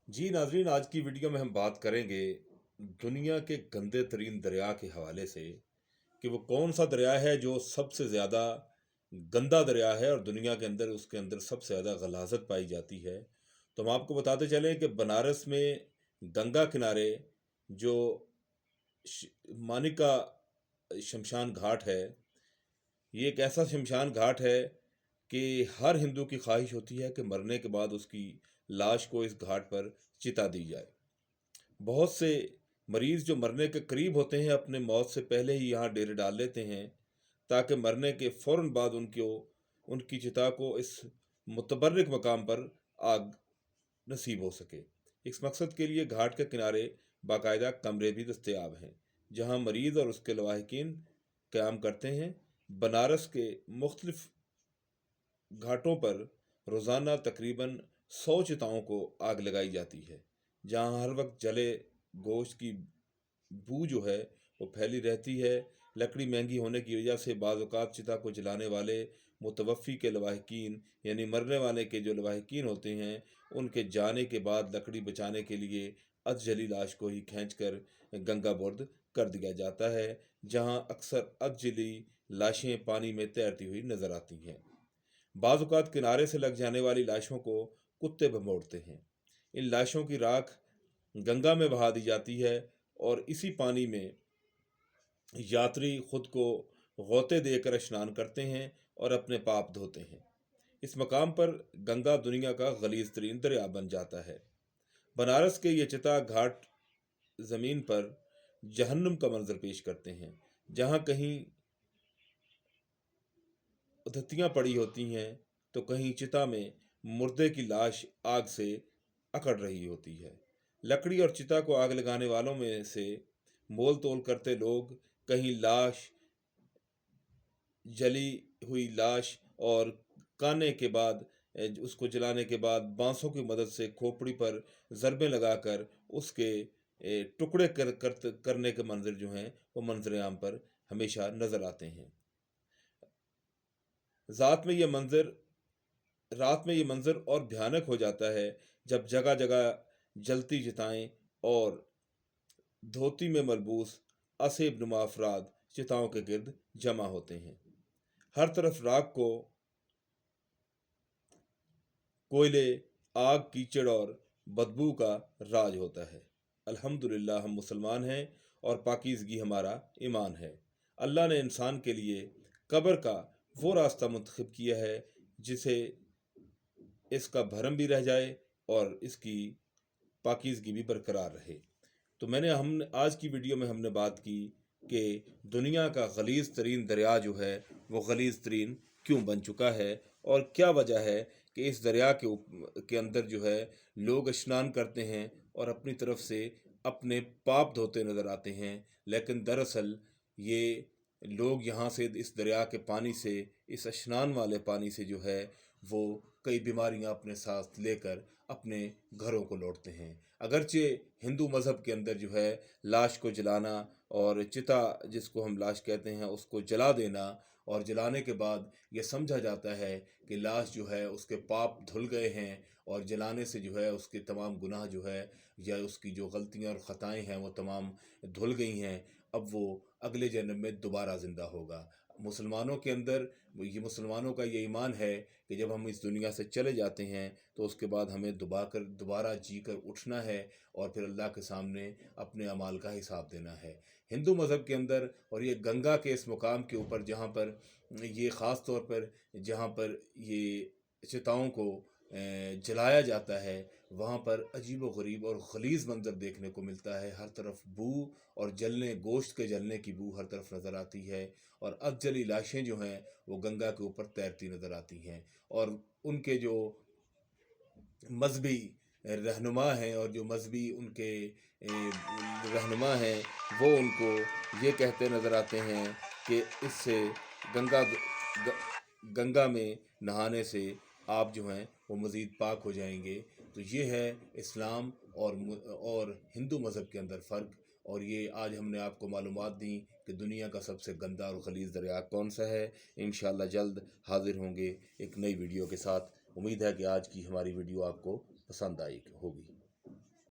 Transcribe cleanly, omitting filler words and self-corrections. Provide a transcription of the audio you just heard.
जी नाजरीन, आज की वीडियो में हम बात करेंगे दुनिया के गंदे तरीन दरिया के हवाले से कि वो कौन सा दरिया है जो सबसे ज़्यादा गंदा दरिया है और दुनिया के अंदर उसके अंदर सबसे ज़्यादा गलाजत पाई जाती है। तो हम आपको बताते चलें कि बनारस में गंगा किनारे जो मानिका शमशान घाट है, ये एक ऐसा शमशान घाट है कि हर हिंदू की ख्वाहिश होती है कि मरने के बाद उसकी लाश को इस घाट पर चिता दी जाए। बहुत से मरीज़ जो मरने के करीब होते हैं अपने मौत से पहले ही यहाँ डेरे डाल लेते हैं ताकि मरने के फ़ौरन बाद उनकी चिता को इस मुतबर्रिक मकाम पर आग नसीब हो सके। इस मकसद के लिए घाट के किनारे बाकायदा कमरे भी दस्तयाब हैं जहाँ मरीज़ और उसके लवाहिकीन क़याम करते हैं। बनारस के मुख्तलिफ घाटों पर रोज़ाना तकरीबन 100 चिताओं को आग लगाई जाती है, जहाँ हर वक्त जले गोश्त की बू जो है वो फैली रहती है। लकड़ी महंगी होने की वजह से बाज़ औक़ात चिता को जलाने वाले मुतवफ़्फ़ी के लवाहिकीन यानी मरने वाले के जो लवाहिकीन होते हैं, उनके जाने के बाद लकड़ी बचाने के लिए अधजली लाश को ही खींच कर गंगा बुर्द कर दिया जाता है, जहाँ अक्सर अधजली लाशें पानी में तैरती हुई नज़र आती हैं। बाज़ औक़ात किनारे से लग जाने वाली लाशों को कुत्ते भमोड़ते हैं। इन लाशों की राख गंगा में बहा दी जाती है और इसी पानी में यात्री खुद को गौते देकर स्नान करते हैं और अपने पाप धोते हैं। इस मकाम पर गंगा दुनिया का गलीज़ तरीन दरिया बन जाता है। बनारस के ये चिता घाट ज़मीन पर जहन्नुम का मंजर पेश करते हैं, जहाँ कहीं उधतियाँ पड़ी होती हैं तो कहीं चिता में मुर्दे की लाश आग से अकड़ रही होती है। लकड़ी और चिता को आग लगाने वालों में से मोल तोल करते लोग कहीं लाश, जली हुई लाश और काने के बाद उसको जलाने के बाद बांसों की मदद से खोपड़ी पर ज़रबें लगाकर उसके टुकड़े करने के मंजर जो हैं वो मंजर आम पर हमेशा नज़र आते हैं। रात में ये मंजर रात में ये मंजर और भयानक हो जाता है जब जगह जगह जलती चिताएं और धोती में मलबूस असेब नुमा अफराद चिताओं के गिर्द जमा होते हैं। हर तरफ राख को कोयले, आग, कीचड़ और बदबू का राज होता है। अल्हम्दुलिल्लाह हम मुसलमान हैं और पाकीज़गी हमारा ईमान है। अल्लाह ने इंसान के लिए कब्र का वो रास्ता मुंतखब किया है जिसे इसका भरम भी रह जाए और इसकी पाकीज़गी भी बरकरार रहे। तो हमने आज की वीडियो में हमने बात की कि दुनिया का गलीज़ तरीन दरिया जो है वो गलीज़ तरीन क्यों बन चुका है और क्या वजह है कि इस दरिया के अंदर जो है लोग स्नान करते हैं और अपनी तरफ से अपने पाप धोते नज़र आते हैं, लेकिन दरअसल ये लोग यहाँ से इस दरिया के पानी से, इस स्नान वाले पानी से जो है वो कई बीमारियां अपने साथ लेकर अपने घरों को लौटते हैं। अगरचे हिंदू मज़हब के अंदर जो है लाश को जलाना और चिता जिसको हम लाश कहते हैं उसको जला देना और जलाने के बाद ये समझा जाता है कि लाश जो है उसके पाप धुल गए हैं और जलाने से जो है उसके तमाम गुनाह जो है या उसकी जो गलतियां और ख़ताएँ हैं वो तमाम धुल गई हैं। अब वो अगले जन्म में दोबारा ज़िंदा होगा। मुसलमानों के अंदर मुसलमानों का ये ईमान है कि जब हम इस दुनिया से चले जाते हैं तो उसके बाद हमें दोबारा जी कर उठना है और फिर अल्लाह के सामने अपने अमाल का हिसाब देना है। हिंदू मज़हब के अंदर और ये गंगा के इस मुकाम के ऊपर जहाँ पर ये ख़ास तौर पर जहाँ पर ये चिताओं को जलाया जाता है, वहाँ पर अजीब व गरीब और ग़लीज़ मंज़र देखने को मिलता है। हर तरफ बू और गोश्त के जलने की बू हर तरफ नज़र आती है और अधजली लाशें जो हैं वो गंगा के ऊपर तैरती नज़र आती हैं और उनके जो मजहबी रहनुमा हैं और जो मजहबी उनके रहनुमा हैं वो उनको ये कहते नज़र आते हैं कि इससे गंगा गंगा में नहाने से आप जो हैं वो मज़ीद पाक हो जाएंगे। तो ये है इस्लाम और हिंदू मज़हब के अंदर फ़र्क। और ये आज हमने आपको मालूमात दी कि दुनिया का सबसे गंदा और ग़लीज़ दरिया कौन सा है। इंशाअल्लाह जल्द हाज़िर होंगे एक नई वीडियो के साथ। उम्मीद है कि आज की हमारी वीडियो आपको पसंद आई होगी।